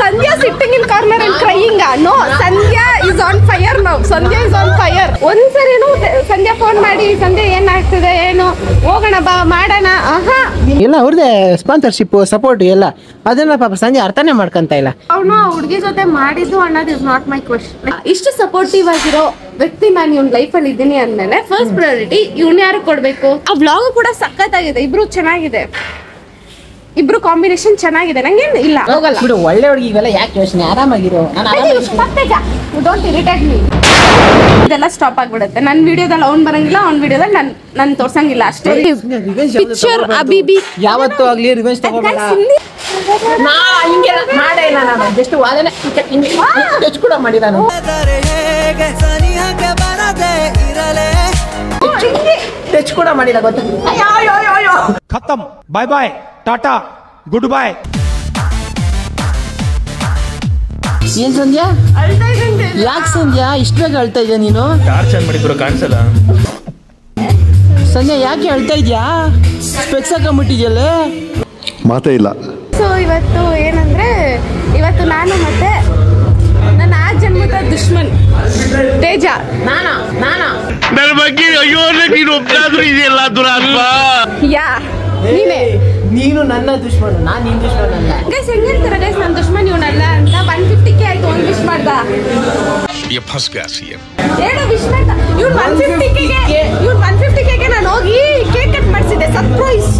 Sandhya sitting in corner and crying. No, Sandhya is on fire now. Sandhya is on fire. ಒಂದ್ಸರಿನೂ Sandhya phone ಮಾಡಿ ಸಂಧ್ಯಾ ಏನಾಗ್ತದೆ ಏನು ಹೋಗೋಣ ಬಾ ಮಾಡೋಣ ಎಲ್ಲ ಅವ್ರದೇ ಸ್ಪಾನ್ಸರ್ಶಿಪ್ ಸಪೋರ್ಟ್ ಎಲ್ಲ ಅದನ್ನ ಪಾಪ ಸಂಧ್ಯಾ ಅರ್ಥನೇ ಮಾಡ್ಕೊಂತ ಇಲ್ಲ. ಅವನು ಹುಡುಗಿ ಜೊತೆ ಮಾಡಿದ್ದು ಅನ್ನೋದು ಇಸ್ ನಾಟ್ ಮೈ ಕ್ವೆಶ್ಚನ್. ಇಷ್ಟು ಸಪೋರ್ಟಿವ್ ಆಗಿರೋ ವ್ಯಕ್ತಿ ನಾನು ಇವ್ನ ಲೈಫ್ ಅಲ್ಲಿ ಇದ್ದೀನಿ ಅಂದ್ಮೇಲೆ ಫಸ್ಟ್ ಪ್ರಯಾರಿಟಿ ಇವ್ನ ಯಾರು ಕೊಡ್ಬೇಕು. ಆ ವ್ಲಾಗ್ ಕೂಡ ಸಖತ್ತಾಗಿದೆ, ಇಬ್ರು ಚೆನ್ನಾಗಿದೆ, ಇಬ್ರು ಕಾಂಬಿನೇಷನ್ ಚೆನ್ನಾಗಿದೆ. ನಂಗೇನು ಇಲ್ಲ ಹೋಗಲ್ಲ ಬಿಡು, ಒಳ್ಳೆ ಹುಡುಗಿ ಇವೆಲ್ಲ ಯಾಕೆ ಯೋಚನೆ, ಆರಾಮಾಗಿರೋ. Don't irritate me. ಇದೆಲ್ಲ ಸ್ಟಾಪ್ ಆಗ್ಬಿಡುತ್ತೆ. ನನ್ನ ವಿಡಿಯೋದಲ್ಲಿ ಅವ್ನು ಬರಂಗಿಲ್ಲ, ಅವ್ನ ವಿಡಿಯೋದಲ್ಲಿ ನಾನು ತೋರ್ಸಂಗಿಲ್ಲ ಅಷ್ಟೇ. ಪಿಕ್ಚರ್ ಅಬಿಬಿ ಯಾವತ್ತೂ ಆಗ್ಲಿ ರಿವೆಂಜ್ ತಗೋಬೇಡ. ನಾ ಹಿಂಗೆ ಮಾಡೇ ಇಲ್ಲ, ನಾನು ಜಸ್ಟ್ ವಾದನೆ ಟಚ್ ಕೂಡ ಮಾಡಿಲ್ಲ ನಾನು. ಟಚ್ ಕೂಡ ಮಾಡಿಲ್ಲ ಗೊತ್ತಾ. ಖತಮ್, ಬಾಯ್ ಬಾಯ್, ಟಾಟಾ, ಗುಡ್ ಬಾಯ್. ಏನ್ ಸಂಧ್ಯಾ, ಯಾಕೆ ಸಂಧ್ಯಾ ಇಷ್ಟ ಬೇಗ ಅಳ್ತಾ ಇದ್ಯಾ ನೀನು? ಚಂದ ಮಾಡಿದ್ರು ಕಾಣಿಸಲ್ಲ. ಸಂಧ್ಯಾ ಯಾಕೆ ಅಳ್ತಾ ಇದ್ಯಾ? ಸ್ಪೆಕ್ಸ್ ಹಾಕೊಂಡ್ಬಿಟ್ಟಿದ್ಯಲ್ಲ. ಮಾತೇ ಇಲ್ಲ. ಸೊ ಇವತ್ತು ಏನಂದ್ರೆ, ಇವತ್ತು ನಾನು ಮತ್ತೆ ನನ್ನ ಆ ಜನ್ಮದ ದುಶ್ಮನ್ ತೇಜ ನನ್ನ ಬಗ್ಗೆ ಅಯ್ಯೋ ನೀನು ಒಬ್ಬರಾದ್ರೂ ಇದೆಯಲ್ಲ ದುರಾತ್ಮ. ಯಾ ನೀನೇ, ನೀನು ನನ್ನ ದುಶ್ಮನ್, ನಾನು ನಿನ್ ದುಶ್ಮನ್ ಅಲ್ಲ. ಗೈಸ್ ಹೆಂಗ್ ಹೇಳ್ತಾರ ಗೈಸ್ ನನ್ನ ದುಶ್ಮನ್ ಇವನಲ್ಲ ಅಂತ. 150K ಆಯ್ತು, ಒಂದು ವಿಶ್ ಮಾಡ್ದ, ಏನು ವಿಶ್ ಮಾಡ್ದ. ಇವ್ನು 150K ನಾನು ಹೋಗಿ ಕೇಕ್ ಕಟ್ ಮಾಡಿಸಿದ್ದೆ, ಸರ್ಪ್ರೈಸ್.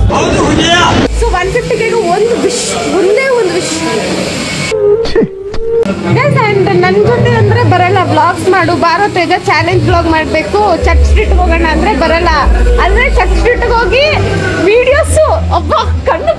ಸೊ 150K ಒಂದು ವಿಶ್, ಒಂದೇ ಒಂದು ವಿಶ್. ಗೈಸ್ ಅಂಡ್ ನನ್ನ ಜೊತೆ ಅಂದ್ರೆ ಬರಲ್ಲ, ವ್ಲಾಗ್ಸ್ ಮಾಡು ಬಾರೋ ತೇಜ, ಚಾಲೆಂಜ್ ವ್ಲಾಗ್ ಮಾಡಬೇಕು, ಚರ್ಚ್ ಸ್ಟ್ರೀಟ್ ಹೋಗೋಣ ಅಂದ್ರೆ ಬರಲ್ಲ. ಅಂದ್ರೆ ಚರ್ಚ್ ಸ್ಟ್ರೀಟ್ ಹೋಗಿ ವಿಡಿಯೋಸ್ ಒಬ್ಬ ಕಣ್ಣು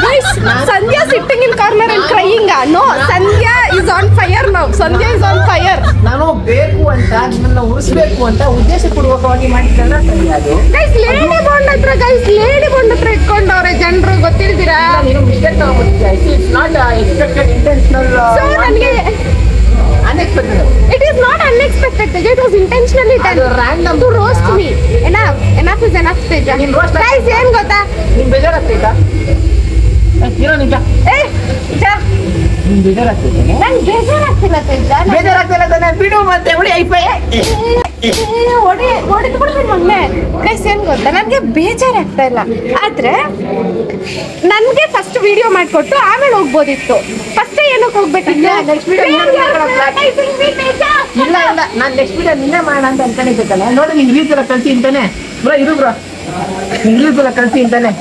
guys. Sandhya sitting in corner and crying. No, Sandhya is on fire now. Sandhya is on fire. ನಾನು ಬೇಕು ಅಂತ ನಿಮ್ಮನ್ನ ಉಳಿಸ್ಬೇಕು ಅಂತ ಉದ್ದೇಶಪೂರ್ವಕವಾಗಿ ಮಾಡಿದ್ದಲ್ಲ ಸಂಧ್ಯಾ. ಅದು ಗೈಸ್ ಲೇಡಿ ಬಾಂಡ್ ಹತ್ರ, ಗೈಸ್ ಲೇಡಿ ಬಾಂಡ್ ಹತ್ರ ಇಟ್ಕೊಂಡವ್ರೆ ಜನರು, ಗೊತ್ತಿಲ್ದಿರಾ? ನೀನು ಮಿಸ್ಟೇಕ್ ತಗೊಂಡ್ಬಿಟ್ಟಿದ್ಯಾ. It's not expected, intentional, so ನನಗೆ unexpected. It is not unexpected, Teja. It was intentionally done. Random to roast me. Enough is enough, Teja. Guys, ಏನ್ ಗೊತ್ತಾ? ನೀನ್ ಬೇಜಾರಾಗ್ತೈತಾ? ಇರೋ ನಿಜ. ನೀನ್ ಬೇಜಾರಾಗ್ತೈತೆ? ನಂಗೆ ಬೇಜಾರಾಗ್ತಿಲ್ಲ Teja. ಬೇಜಾರಾಗ್ತಿಲ್ಲ ತಾನೆ? ಬಿಡು ಮತ್ತೆ ಹೊಡಿ ಐಫೈ. ಹೊಡಿದು ಬಿಡ್ತೀನಿ ಮೊನ್ನೆ. ಗೈಸ್ ಏನ್ ಗೊತ್ತಾ, ನನಗೆ ಬೇಜಾರಾಗ್ತಾ ಇಲ್ಲ, ಆದ್ರೆ ನನ್ಗೆ ಫಸ್ಟ್ ವಿಡಿಯೋ ಮಾಡ್ಕೊಟ್ಟು ಆಮೇಲೆ ಹೋಗ್ಬೋದಿತ್ತು. ಫಸ್ಟ್ ಏನಕ್ಕೆ ಹೋಗ್ಬೇಕಿತ್ತು? ನೆಕ್ಸ್ಟ್ ವಿಡಿಯೋ ಇಲ್ಲ ಇಲ್ಲ, ನಾನು ನೆಕ್ಸ್ಟ್ ವಿಡಿಯೋ ನಿನ್ನೆ ಮಾಡೋಣ ಅಂತ ಅನ್ಕೊಂಡಿದ್ದಲ್ಲ. ನೋಡಿ ನಿನ್ ರೀಲ್ಸ್ ಎಲ್ಲ ಕಳ್ಸಿ ಅಂತಾನೆ ಬ್ರೋ, ಇರು ಬ್ರೋ, ನಿನ್ ರೀಲ್ಸ್ ಎಲ್ಲ ಕಳ್ಸಿ ಅಂತಾನೆ,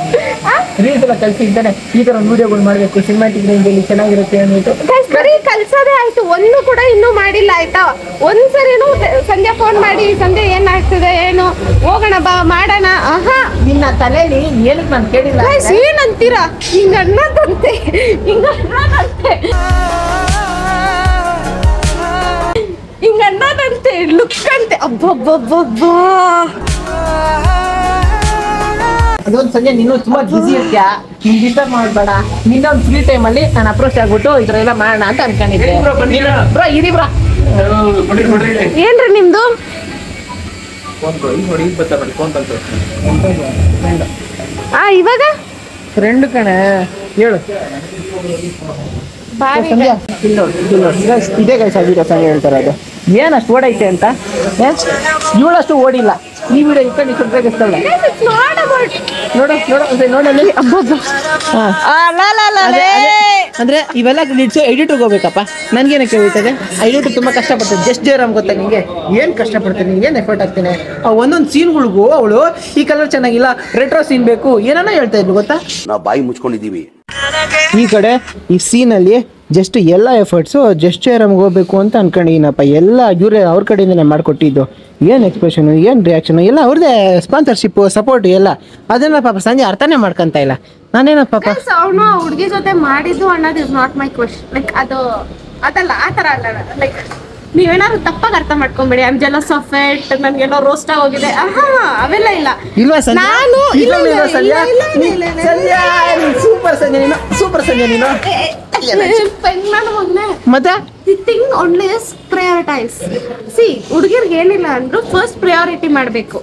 ರೀಲ್ಸ್ ಎಲ್ಲ ಕಳ್ಸಿ ಅಂತಾನೆ. ಈ ತರ ವಿಡಿಯೋಗಳು ಮಾಡ್ಬೇಕು, ಸಿನಿಮಾಟಿಕ್ ರೇಂಜಲ್ಲಿ ಚೆನ್ನಾಗಿರುತ್ತೆ ಅಂದ್ಬಿಟ್ಟು. ಬರೀ ಕಲ್ಸೋದೇ ಆಯ್ತು, ಒಂದು ಕೂಡ ಇನ್ನೂ ಮಾಡಿಲ್ಲ ಆಯ್ತಾ. ಒಂದ್ಸರಿನೂ ಸಂಧ್ಯಾ ಫೋನ್ ಮಾಡಿ ಸಂಧ್ಯಾ ಏನಾಗ್ತದೆ ಏನು ಹೋಗೋಣ ಬಾ ಮಾಡೋಣ ನಿನ್ನ ತಲೆಯಲ್ಲಿ ಏನಕ್ಕೆ ನಾನು ಕೇಳಿಲ್ಲ. ಏನಂತೀರಾ? ಹಿಂಗ ಅನ್ನೋದಂತೆ, ಹಿಂಗ ಅನ್ನೋದಂತೆ, ಹಿಂಗ ಅನ್ನೋದಂತೆ, ಲುಕ್ ಅಂತೆ. ಅಬ್ಬಬ್ಬಬ್ಬಬ್ಬಾ, ಅದೊಂದು ಸಂಜೆ ನೀನು ತುಂಬಾ ಬಿಸಿ ಇರ್ತೀಯಾ, ನೀನ್ ಡಿಸ್ಟರ್ಬ್ ಮಾಡಬೇಡ. ನಿನ್ನ ಒಂದು ಫ್ರೀ ಟೈಮ್ ಅಲ್ಲಿ ನಾನು ಅಪ್ರೋಚ್ ಆಗ್ಬಿಟ್ಟು ಈ ತರ ಎಲ್ಲ ಮಾಡೋಣ ಅಂತ ಅನ್ಕೊಂಡಿದ್ದೆ. ಬ್ರೋ ಇರಿ ಬ್ರೋ. ಏನ್ರಿ ನಿಮ್ದು? ಇವಾಗ ಫ್ರೆಂಡ್ ಕಣೆ, ಹೇಳು. ಇದೇ ಗೈಸ್ ವಿಡಿಯೋ ಸಂಜೆ ಹೇಳ್ತಾರೆ. ಅದು ಏನಷ್ಟು ಓಡೈತೆ ಅಂತ, ಇವಳಷ್ಟು ಓಡಿಲ್ಲ. ಈ ವಿಡಿಯೋ ಇಟ್ಕೊಂಡು ಇಷ್ಟೊತ್ತಾಗಿಸ್ತಾಳೆ. ನೋಡು ನೋಡು ನೋಡಲ್ಲಿ ಅಂದ್ರೆ ಇವೆಲ್ಲ ಎಡಿಟರ್ಗೆ ಹೋಗ್ಬೇಕಪ್ಪ. ನನ್ಗೇನಕ್ಕೆ ಹೋಗ್ತದೆ? ಎಡಿಟರ್ ತುಂಬಾ ಕಷ್ಟಪಡ್ತದೆ. ಜಸ್ಟ್ ಜಯರಾಮ್ ಗೊತ್ತಾ ನಿಂಗೆ ಏನ್ ಕಷ್ಟಪಡ್ತೀನಿ, ಏನ್ ಎಫರ್ಟ್ ಆಗ್ತೇನೆ. ಒಂದೊಂದು ಸೀನ್ಗಳಿಗೂ ಅವಳು ಈ ಕಲರ್ ಚೆನ್ನಾಗಿಲ್ಲ, ರೆಟ್ರೋ ಸೀನ್ ಬೇಕು, ಏನಾನ ಹೇಳ್ತಾ ಇದ್ರು ಗೊತ್ತಾ. ನಾವು ಬಾಯಿ ಮುಚ್ಕೊಂಡಿದೀವಿ. ಈ ಕಡೆ ಈ ಸೀನಲ್ಲಿ ಜಸ್ಟ್ ಎಲ್ಲ ಎಫರ್ಟ್ಸು ಜಸ್ಟ್ ಜಯರಾಮ್ಗೆ ಹೋಗ್ಬೇಕು ಅಂತ ಅನ್ಕೊಂಡಿನಪ್ಪ. ಎಲ್ಲ ಇವರೇ ಅವ್ರ ಕಡೆಯಿಂದನೇ ಮಾಡಿಕೊಟ್ಟಿದ್ದು. ಏನು ಎಕ್ಸ್ಪ್ರೆಷನು, ಏನು ರಿಯಾಕ್ಷನು ಎಲ್ಲ ಅವ್ರದ್ದೇ ಸ್ಪಾನ್ಸರ್ಶಿಪ್ಪು ಸಪೋರ್ಟ್ ಎಲ್ಲ. ಅದನ್ನ ಪಾಪ ಸಂಜೆ ಅರ್ಥನೇ ಮಾಡ್ಕೊಂತ ಇಲ್ಲ. ನಾನೇನ ಪಾಪ ಅವನು ಹುಡುಗಿ ಜೊತೆ ಮಾಡಿದ್ದು ಅನ್ನೋದು is not my question. Like ಅದಲ್ಲ, ಆ ಥರ ಅಲ್ಲ. ಲೈಕ್ ನೀವೇನಾದ್ರು ತಪ್ಪಾಗಿ ಅರ್ಥ ಮಾಡ್ಕೊಂಬೇಡಿ. I am jealous of it, ನನ್ಗೆಲ್ಲೋ ರೋಸ್ಟ್ ಆಗೋಗಿದೆ, ಅವೆಲ್ಲ ಇಲ್ಲ. ಇಲ್ವಾ ಸಂಜೆ? ನಾನು ಸೂಪರ್ ಸಂಜೆ ನೀನು, ಸೂಪರ್ ಸಂಜೆ ನೀನು. ಮತ್ತೆ the thing only is prioritize. See ಹುಡುಗಿರ್ಗೆ ಏನಿಲ್ಲ ಅಂದ್ರು ಫಸ್ಟ್ ಪ್ರಯಾರಿಟಿ ಮಾಡಬೇಕು.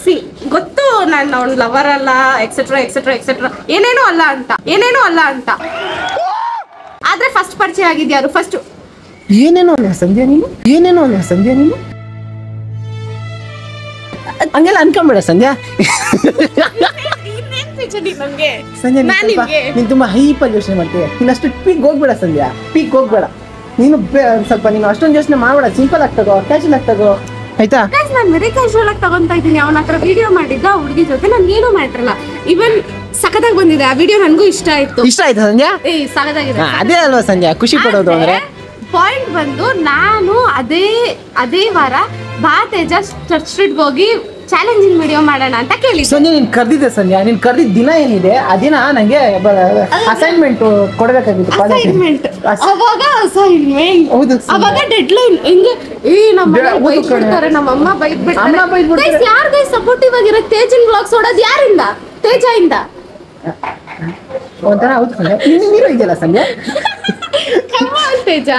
ಸಿ ಗೊತ್ತು ನಾನು ಅವ್ನ ಲವರ್ ಅಲ್ಲ, ಎಕ್ಸೆಟ್ರಾ ಎಕ್ಸೆಟ್ರಾ ಎಕ್ಸೆಟ್ರಾ, ಏನೇನೋ ಅಲ್ಲ ಅಂತ. ಆದ್ರೆ ಫಸ್ಟ್ ಪರಿಚಯ ಆಗಿದ್ಯಾರು ಫಸ್ಟ್? ಏನೇನೋ ಅಲ್ಲ ಸಂಧ್ಯಾ ನೀನು, ಹಂಗೆಲ್ಲ ಅನ್ಕೊಂಬೇಡ ಸಂಧ್ಯಾ. ಸಂಧ್ಯಾ ನೀನ್ ತುಂಬಾ ಹೈಪಲ್ಲಿ ಯೋಚನೆ ಮಾಡ್ತೀಯ. ನೀನ್ ಅಷ್ಟು ಪೀಕ್ ಹೋಗ್ಬೇಡ ಸಂಧ್ಯಾ, ಪೀಕ್ ಹೋಗ್ಬೇಡ ನೀನು. ಸ್ವಲ್ಪ ನೀನು ಅಷ್ಟೊಂದು ಯೋಚನೆ ಮಾಡ್ಬೇಡ, ಸಿಂಪಲ್ ಆಗಿ ತಗೋ, ಕ್ಯಾಶುವಲ್ ಆಗಿ ತಗೋ, ಆಯ್ತಾ? ನಾನು ವೆರಿ ಕ್ಯಾಶುವಲ್ ಆಗಿ ತಗೊಂತಾ ಇದ್ದೀನಿ. ಅವನ ಹತ್ರ ವಿಡಿಯೋ ಮಾಡಿದ್ದ ಹುಡುಗಿ ಜೊತೆ, ನಾನು ಏನು ಮಾಡಿರಲ್ಲ. ಇವನ್ ಸಖತ್ತಾಗಿ ಬಂದಿದೆ ಆ ವಿಡಿಯೋ, ನನಗೂ ಇಷ್ಟ ಆಯ್ತು. ಇಷ್ಟ ಆಯ್ತಾ ಸಂಧ್ಯಾ? ಸಖತ್ತಾಗಿದೆ. ಅದೇ ಅಲ್ವಾ ಸಂಧ್ಯಾ ಖುಷಿ ಪಡೋದು ಅಂದ್ರೆ. ಪಾಯಿಂಟ್ ಬಂದು ನಾನು ಅದೇ ವಾರ ಬಾ ತೇಜ ಚರ್ಚ್ ಸ್ಟ್ರೀಟ್ಗೆ ಹೋಗಿ ಚಾಲೆಂಜಿಂಗ್ ವಿಡಿಯೋ ಮಾಡೋಣ ಅಂತ ಕೇಳಿ. ಸಂಧ್ಯಾ ನೀನ್ ಕರ್ದಿದ್ದೆ ಸಂಧ್ಯಾ, ನೀನ್ ಕರ್ದಿದ್ದ ದಿನ ಏನಿದೆ ಆ ದಿನ ನಂಗೆ ಅಸೈನ್ಮೆಂಟ್ ಕೊಡ್ಬೇಕಾಗಿತ್ತು. ಅವಾಗ ಡೆಡ್ಲೈನ್ ಹೆಂಗೆ ನಮ್ಮಮ್ಮ ಬೈದ್ಬಿಡ್ತಾರೆ. ಯಾರ್ಗೈ ಸಪೋರ್ಟಿವ್ ಆಗಿರೋ ತೇಜನ್ ಬ್ಲಾಗ್ಸ್ ಓಡೋದು ಯಾರಿಂದ? ತೇಜ ಇಂದ ಒಂಥರ. ಹೌದು ಸಂಧ್ಯಾ, ನೀನು ಇದೆಯಲ್ಲ ಸಂಧ್ಯಾ ತೇಜ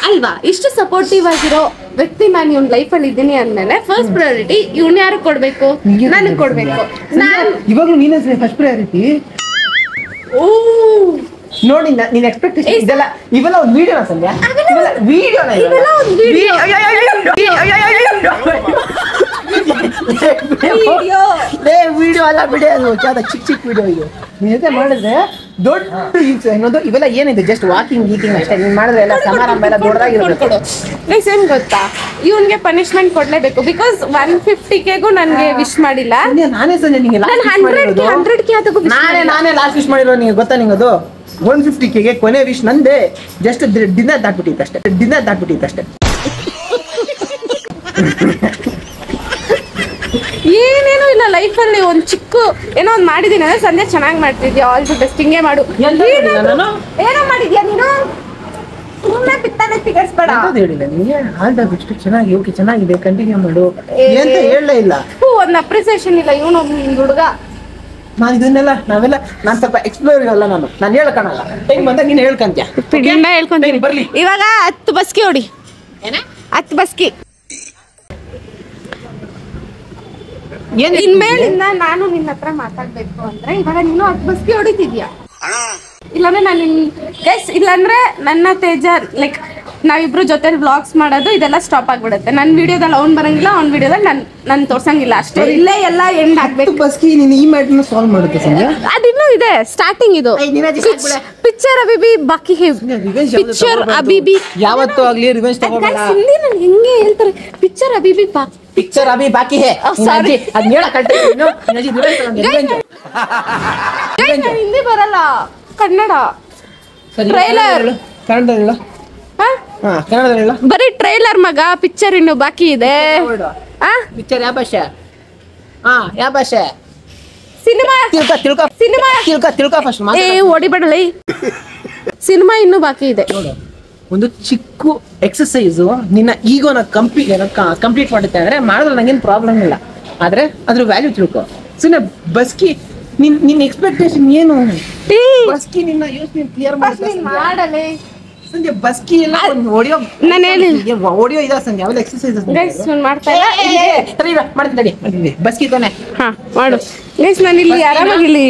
ಅಲ್ವಾ? ಇಷ್ಟು ಸಪೋರ್ಟಿವ್ ಆಗಿರೋ ವ್ಯಕ್ತಿ ನಾನು ಇವ್ನ ಲೈಫ್ ಅಲ್ಲಿ ಇದ್ದೀನಿ ಅಂದ್ಮೇಲೆ ಫಸ್ಟ್ ಪ್ರಯಾರಿಟಿ ಇವ್ನ ಯಾರು ಕೊಡ್ಬೇಕು? ನನಗ್ ಕೊಡ್ಬೇಕು. ಇವಾಗ್ಲೂ ನೀನೇ ಫಸ್ಟ್ ಪ್ರಯಾರಿಟಿ. ಓ ನೋಡಿ ನೀನ್ ಎಕ್ಸ್ಪೆಕ್ಟೇಷನ್ ಇದೆಲ್ಲ ಇವೆಲ್ಲ ಒಂದು ವಿಡಿಯೋನ ಸಂಧ್ಯಾ? ವಿಡಿಯೋ ಅಲ್ಲ ಬಿಡಿ, ಅದು ಚಿಕ್ಕ ವಿಡಿಯೋ ಇದು. ನೀನ್ ಜೊತೆ ಮಾಡಿದ್ರೆ ದೊಡ್ಡ ಇನ್ನೊಂದು ಇವೆಲ್ಲ ಏನಿದೆ ಜಸ್ಟ್ ವಾಕಿಂಗ್ ಗೀಕಿಂಗ್ ಅಷ್ಟೇ. ನೀನ್ ಮಾಡಿದ್ರೆ ಎಲ್ಲ ಸಮಾರಂಭ ಎಲ್ಲ ದೊಡ್ಡದಾಗಿರ್ಬೇಕು. ಏನ್ ಗೊತ್ತಾ, ಇವನ್ಗೆ ಪನಿಷ್ಮೆಂಟ್ ಕೊಡ್ಲೇಬೇಕು. ಬಿಕಾಸ್ 150Kಗೂ ನನ್ಗೆ ವಿಶ್ ಮಾಡಿಲ್ಲ. ನಾನೇ ಸಂಜೆ ನಿಂಗೆ ನಾನೇ ಲಾಸ್ಟ್ ವಿಶ್ ಮಾಡಿರೋ. ನಿಂಗೆ ಗೊತ್ತಾ ನಿಂಗೆ ಅದು 150Kಗೆ ಕೊನೆ ವಿಶ್ ನಂದೇ. ಜಸ್ಟ್ ಡಿನ್ನರ್ ದಾಟ್ಬಿಟ್ಟಿತ್ತು ಅಷ್ಟೇ. ಏನೇನು ಇಲ್ಲ ಲೈಫಲ್ಲಿ. ಒಂದ್ ಚಿಕ್ಕ ಏನೋ ಒಂದ್ ಮಾಡಿದೀನಿ ಅಂದ್ರೆ ಸಂಧ್ಯಾ ಚೆನ್ನಾಗಿ ಮಾಡ್ತಿದ್ಯಾ, ಆಲ್ ದಿ ಬೆಸ್ಟ್, ಹಿಂಗೆ ಮಾಡು. ಏನೋ ಮಾಡಿದ್ಯಾ ನೀನು? ಸುಮ್ಮನೆ ಪಿತ್ತಾನೆ ಸಿಗಸ್ಬೇಡ. ಹೇಳಿಲ್ಲ ನಿಮಗೆ ಆಲ್ ದ ಬೆಸ್ಟ್, ಚೆನ್ನಾಗಿ ಓಕೆ, ಚೆನ್ನಾಗಿದೆ, ಕಂಟಿನ್ಯೂ ಮಾಡು ಅಂತ ಹೇಳಲೇ ಇಲ್ಲ. ಒಂದ್ ಅಪ್ರಿಸಿಯೇಷನ್ ಇಲ್ಲ. ಇವನು ಹುಡುಗ ನಾನು ಇದನ್ನೆಲ್ಲ ನಾನು ಸ್ವಲ್ಪ ಎಕ್ಸ್ಪ್ಲೋರ್ ಅಲ್ಲ. ನಾನು ಹೇಳ್ಕೊಳಲ್ಲ, ಟೈಮ್ ಬಂದಾಗ ನೀನು ಹೇಳ್ಕೊಂತೀಯ. ಹೇಳ್ಕೊಂತೀನಿ ಬರ್ಲಿ. ಇವಾಗ 10 ಬಸ್ಕಿ ಹೊಡಿ. 10 ಬಸ್ಕಿ. ಇನ್ಮೇಲಿಂದ ನಾನು ನಿನ್ನ ಹತ್ರ ಮಾತಾಡ್ಬೇಕು ಅಂದ್ರೆ ಇವಾಗ ನೀನು 10 ಬಸ್ಕಿ ಹೊಡಿತಿದ್ಯಾ? ಇಲ್ಲಾಂದ್ರೆ ನಾನು ಇಲ್ಲಾಂದ್ರೆ ನನ್ನ ತೇಜ ಲೈಕ್ ನಾವಿಬ್ರು ಜೊತೆ ವ್ಲಾಗ್ಸ್ ಮಾಡೋದು ಇದೆಲ್ಲ ಸ್ಟಾಪ್ ಆಗ್ಬಿಡುತ್ತೆ. ನನ್ನ ವಿಡಿಯೋದಲ್ಲಿ ಅವ್ನು ಬರಂಗಿಲ್ಲ, ಅವ್ನ ವಿಡಿಯೋದಲ್ಲಿ ನಾನು ತೋರ್ಸಂಗಿಲ್ಲ ಅಷ್ಟೇ. ಇಲ್ಲೇ ಎಲ್ಲ ಎಂಡ್ ಆಗ್ಬೇಕು. ಬಸ್ಕಿ ನೀನು ಈ ಮ್ಯಾಟರ್ನ ಸಾಲ್ವ್ ಮಾಡುತ್ತೆ ಸಂಧ್ಯಾ? ಅದಿನ್ನೂ ಇದೆ, ಸ್ಟಾರ್ಟಿಂಗ್ ಇದು. ಪಿಕ್ಚರ್ ಅಬಿಬಿ ಬಾಕಿ ಪಿಕ್ಚರ್ ಅಬಿಬಿ ಯಾವತ್ತೂ ಆಗ್ಲಿ ರಿವೆಂಜ್ ತಗೋಬೇಡ. ಹಿಂದಿ ನಾನು ಹೆಂಗೆ ಹೇಳ್ತಾರೆ, ಪಿಕ್ಚರ್ ಅಬಿಬಿ ಪಿಕ್ಚರ್ ಅಭಿ ಬಾಕಿ ಹೇ. ಸಾರಿ ಅದು ಹೇಳ ಕಟ್ಟಿ ನೀನು ಹಿಂದಿ ಬರಲ್ಲ, ಕನ್ನಡ ಟ್ರೈಲರ್. ಕನ್ನಡ ಹೇಳು. ಕನ್ನಡ ಹೇಳು. ಬರೀ ಟ್ರೈಲರ್ ಮಗ, ಪಿಕ್ಚರ್ ಇನ್ನು ಬಾಕಿ ಇದೆ. ಪಿಕ್ಚರ್ ಯಾವ ಭಾಷೆ? ಯಾವ ಭಾಷೆ? ಸಿನಿಮಾ ತಿಳ್ಕೊ ಫಸ್ಟ್. ಹೊಡಿಬೇಡಲಿ, ಸಿನಿಮಾ ಇನ್ನು ಬಾಕಿ ಇದೆ. ಒಂದು ಚಿಕ್ಕ ಎಕ್ಸಸೈಸು ನಿನ್ನ ಈಗೋನ ಕಂಪ್ಲೀಟ್ ಮಾಡುತ್ತೆ ಅಂದ್ರೆ ಮಾಡಿದ್ರೆ ನಂಗೇನು ಪ್ರಾಬ್ಲಮ್ ಇಲ್ಲ. ಆದ್ರೆ ಅದ್ರ ವ್ಯಾಲ್ಯೂ ತಿಳ್ಕೊ. ಸುಮ್ಮನೆ ಬಸ್ಕಿ ನಿನ್ನ ಎಕ್ಸ್ಪೆಕ್ಟೇಷನ್ ಏನು? ಬಸ್ಕಿ ನಿನ್ನ ಯೋಚನೆ ಕ್ಲಿಯರ್ ಮಾಡಲೇ ಸಂಜೆ. ಬಸ್ಕಿ ಎಲ್ಲ ಓಡಿಯೋ ನಾನು ಹೇಳಿ ಓಡಿಯೋ ಇದೆ ಸಂಜೆ, ಅವೆಲ್ಲ ಎಕ್ಸಸೈಸಸ್ ಮಾಡ್ತಾ ಇಲ್ಲ. ಮಾಡ್ತೀನಿ ಬಸ್ಕಿ ತಾನೆ. ಮಾಡು ಗೈಸ್. ನಾನು ಇಲ್ಲಿ ಆರಾಮಾಗಿ ಇಲ್ಲಿ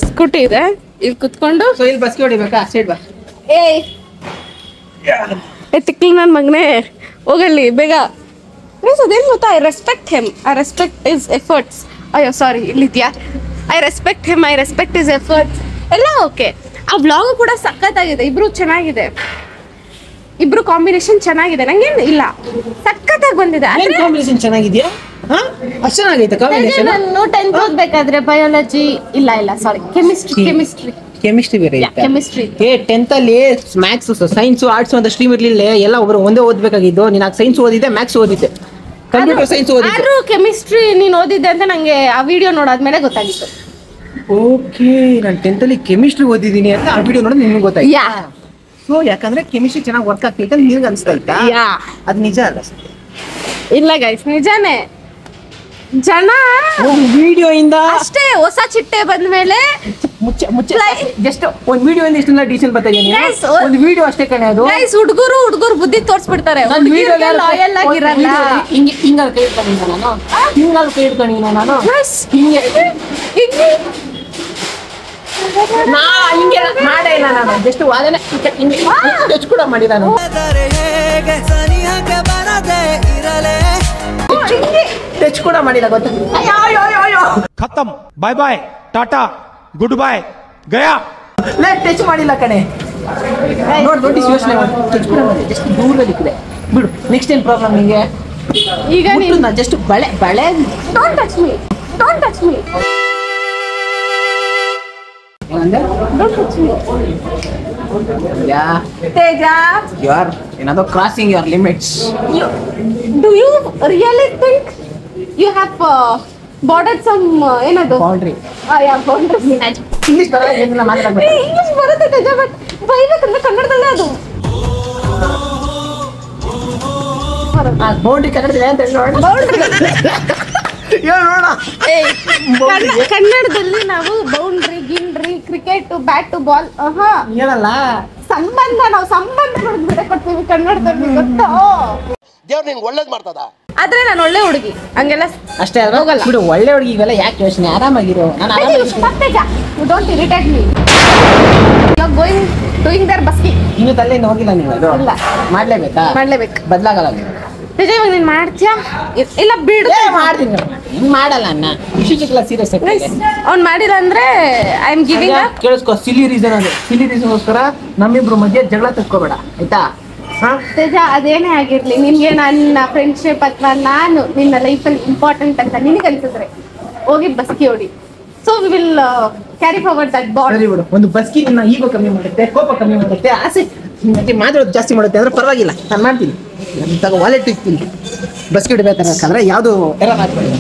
ಸ್ಕೂಟಿ ಇದೆ, ಇಲ್ಲಿ ಕುತ್ಕೊಂಡು. ಸೊ ಇಲ್ಲಿ ಬಸ್ಕಿ ಹೊಡಿಬೇಕಾ? ಸೈಡ್ ಬಾ. ತಿಕ್ಲಿ ನನ್ನ ಮಗನೇ, ಹೋಗಲ್ಲಿ ಬೇಗ. ಅದೇನು ಗೊತ್ತಾ, I respect him, I respect is efforts. ಅಯ್ಯೋ ಸಾರಿ, ಇಲ್ಲಿದ್ಯಾ? I respect him, I respect is efforts ಎಲ್ಲ ಓಕೆ. ಆ ವ್ಲಾಗು ಕೂಡ ಸಖತ್ತಾಗಿದೆ. ಇಬ್ರು ಚೆನ್ನಾಗಿದೆ, ಇಬ್ರು ಕಾಂಬಿನೇಷನ್ ಚೆನ್ನಾಗಿದೆ. ನಂಗೇನು ಇಲ್ಲ, ಸಖತ್ತಾಗಿ ಬಂದಿದೆ. ಕಾಂಬಿನೇಷನ್ ಚೆನ್ನಾಗಿದೆಯಾ? ಅಷ್ಟು ಚೆನ್ನಾಗೈತೆ ಕಾಂಬಿನೇಷನ್. ನಾನು 10th ಓದ್ಬೇಕಾದ್ರೆ ಬಯಾಲಜಿ ಇಲ್ಲ ಸಾರಿ ಕೆಮಿಸ್ಟ್ರಿ ಬೇರೆ ಕೆಮಿಸ್ಟ್ರಿ 10th ಅಲ್ಲಿ ಮ್ಯಾಥ್ಸ್ ಸೈನ್ಸ್ ಆರ್ಟ್ಸ್ ಅಂತ ಸ್ಟ್ರೀಮ್ ಇರ್ಲಿಲ್ಲ. ಎಲ್ಲ ಒಬ್ರು ಒಂದೇ ಓದ್ಬೇಕಾಗಿದ್ದು. ನೀನು ಸೈನ್ಸ್ ಓದಿದ್ದೆ, ಮ್ಯಾಥ್ಸ್ ಓದಿದ್ದೆ, ಕಂಪ್ಯೂಟರ್ ಸೈನ್ಸ್ ಓದಿದ್ದೆ. ಆದ್ರೂ ಕೆಮಿಸ್ಟ್ರಿ ನೀನು ಓದಿದ್ದೆ ಅಂತ ನಂಗೆ ಆ ವಿಡಿಯೋ ನೋಡಾದ್ಮೇಲೆ ಗೊತ್ತಾಗಿತ್ತು. ಓಕೆ, ನಾನು 10th ಅಲ್ಲಿ ಕೆಮಿಸ್ಟ್ರಿ ಓದಿದ್ದೀನಿ ಅಂತ ಆ ವಿಡಿಯೋ ನೋಡಿ ನಿಮ್ಗೆ ಗೊತ್ತಾಯ್ತು. ಸೊ ಯಾಕಂದ್ರೆ ಕೆಮಿಸ್ಟ್ರಿ ಚೆನ್ನಾಗಿ ವರ್ಕ್ ಆಗ್ತೈತೆ ಅಂತ ನಿನ್ಗೆ ಅನ್ಸ್ತಾ ಇತ್ತಾ? ಅದು ನಿಜ ಅಲ್ಲ? ಇಲ್ಲ ಗೈಸ್, ನಿಜಾನೇ. ಜನ ವಿಡಿಯೋ ಇಂದ ಅಷ್ಟೇ ಹೊಸ ಚಿಟ್ಟೆ ಬಂದ್ಮೇಲೆ ಮುಚ್ಚೆ ಜಸ್ಟ್ ಒಂದು ವಿಡಿಯೋ ಇಂದ ಇಷ್ಟೆಲ್ಲ ಡೀಸೆಲ್ ಬರ್ತಾ ಇದೀನಿ. ಒಂದು ವಿಡಿಯೋ ಅಷ್ಟೇ ಕಣೆ ಅದು. ಗೈಸ್, ಹುಡುಗರು ಬುದ್ಧಿ ತೋರಿಸ್ಬಿಡ್ತಾರೆ. ಲಾಯಲ್ ಆಗಿರಲ್ಲ. ಹಿಂಗಾಲ್ ಕೈ ಇಟ್ಕೊಂಡಿದ್ದ ನಾನು, ಹಿಂಗಾಲ್ ಕೈ ಇಟ್ಕೊಂಡಿದ್ದ ನಾನು, ಹಿಂಗೆ ನಾ ಹಿಂಗೆಲ್ಲ ಮಾಡೇ ಇಲ್ಲ ನಾನು ಜಸ್ಟ್ ವಾದನೆ ಟಚ್ ಕೂಡ ಮಾಡಿ ನಾನು ಟಚ್ ಕೂಡ ಮಾಡಿಲ್ಲ ಗೊತ್ತಾ खत्म bye bye tata good bye गया ಟಚ್ ಮಾಡಿಲ್ಲ ಕಣೆ ನೋಡಿ ಯೋಚನೆ ಮಾಡಿ ಟಚ್ ಕೂಡ ಮಾಡಿ ಜಸ್ಟ್ ದೂರದಲ್ಲಿ ಇಕ್ಕಿದೆ ಬಿಡು ನೆಕ್ಸ್ಟ್ ಏನ್ ಪ್ರಾಬ್ಲಮ್ ನಿಂಗೆ ಈಗ ನೀನು ಜಸ್ಟ್ ಬಳೆ ಡೋಂಟ್ ಟಚ್ ಮೀ ಏನಂದೆ ಡೋಂಟ್ ಟಚ್ ಮೀ ಯಾ ತೇಜ ಯು ಆರ್ ಏನಾದ್ರು crossing your limits do you really think you have bordered some ಏನದು ಬೌಂಡ್ರಿ boundaries ಇಂಗ್ಲಿಷ್ ಬರಲ್ಲ ಏನಿಲ್ಲ ಮಾತಾಡಬೇಕು ಇಂಗ್ಲಿಷ್ ಬರುತ್ತೆ ತೇಜ ಬಟ್ ಬೈಬೇಕಂದ್ರೆ ಕನ್ನಡದಲ್ಲೇ ಅದು ಬೌಂಡ್ರಿ ಕನ್ನಡದಲ್ಲಿ ಅಂತ ಹೇಳಿ ನೋಡೋಣ ಕನ್ನಡದಲ್ಲಿ ನಾವು ಬೌಂಡ್ರಿ ಗಿಂಡ್ರಿ ಕ್ರಿಕೆಟ್ ಬ್ಯಾಟ್ ಬಾಲ್ ಏನಲ್ಲ ಸಂಬಂಧ ನಾವು ಸಂಬಂಧಗಳಿಗೆ ಬೆಲೆ ಕೊಡ್ತೀವಿ ಕನ್ನಡದಲ್ಲಿ ಗೊತ್ತಾ ದೇವ್ರು ನಿಂಗೆ ಒಳ್ಳೇದು ಮಾಡ್ತದ. ಆದ್ರೆ ನಾನು ಒಳ್ಳೆ ಹುಡುಗಿ ಹಂಗೆಲ್ಲ ಅಷ್ಟೇ ಅಲ್ವಾ ಹೋಗಲ್ಲ. ಬಿಡು ಒಳ್ಳೆ ಹುಡುಗಿ ಇವೆಲ್ಲ ಯಾಕೆ ಯೋಚನೆ ಆರಾಮಾಗಿರೋ ನಾನು don't irritate me you are going doing there ಬಸ್ಕಿ ಇನ್ನು ತಲೆಯಿಂದ ಹೋಗಿಲ್ಲ ನೀವು ಅದು ಇಲ್ಲ. ಮಾಡ್ಲೇಬೇಕಾ ಮಾಡ್ಲೇಬೇಕು ಬದಲಾಗಲ್ಲ ನೀವು ತೇಜ ಇವಾಗ ನೀನ್ ಮಾಡ್ತೀಯಾ ಇಲ್ಲ ಬಿಡು ಮಾಡ್ತೀನಿ ಹಿಂಗ್ ಮಾಡಲ್ಲ ಅನ್ನ ವಿಷಯಕ್ಕೆಲ್ಲ ಸೀರಿಯಸ್ ಅವ್ನ್ ಮಾಡಿಲ್ಲ ಅಂದ್ರೆ ಐ ಆಮ್ ಗಿವಿಂಗ್ ಕೇಳಿಸ್ಕೊ ಸಿಲಿ ರೀಸನ್ ಅದು ಸಿಲಿ ರೀಸನ್ಗೋಸ್ಕರ ನಮ್ಮಿಬ್ರು ಮಧ್ಯೆ ಜಗಳ ತಕ್ಕೋಬೇಡ ಆಯ್ತಾ ತೇಜ ಅದೇನೇ ಆಗಿರ್ಲಿ ನಿನ್ಗೆ ನನ್ನ ಫ್ರೆಂಡ್ಶಿಪ್ ಅಥವಾ ನಾನು ನಿನ್ನ ಲೈಫಲ್ಲಿ ಇಂಪಾರ್ಟೆಂಟ್ ಅಂತ ನಿನಗೆ ಅನ್ಸಿದ್ರೆ ಹೋಗಿ ಬಸ್ಕಿ ಹೊಡಿ so we will carry forward that bond ಸರಿ ಬಿಡು ಒಂದು ಬಸ್ಕಿ ನಿನ್ನ ಈಗೋ ಕಮ್ಮಿ ಮಾಡುತ್ತೆ ಕೋಪ ಕಮ್ಮಿ ಮಾಡುತ್ತೆ ಆಸೆ ಮತ್ತೆ ಮಾತಾಡೋದು ಜಾಸ್ತಿ ಮಾಡುತ್ತೆ ಅಂದ್ರೆ ಪರವಾಗಿಲ್ಲ ನಾನು ಮಾಡ್ತೀನಿ ತಗ ವಾಲೆಟ್ ಇಕ್ತೀನಿ ಬಸ್ಕಿ ಹಿಡ್ಬೇಕಾದ್ರೆ ಯಾವುದು ಎರರ್ ಆಗ್ತದೆ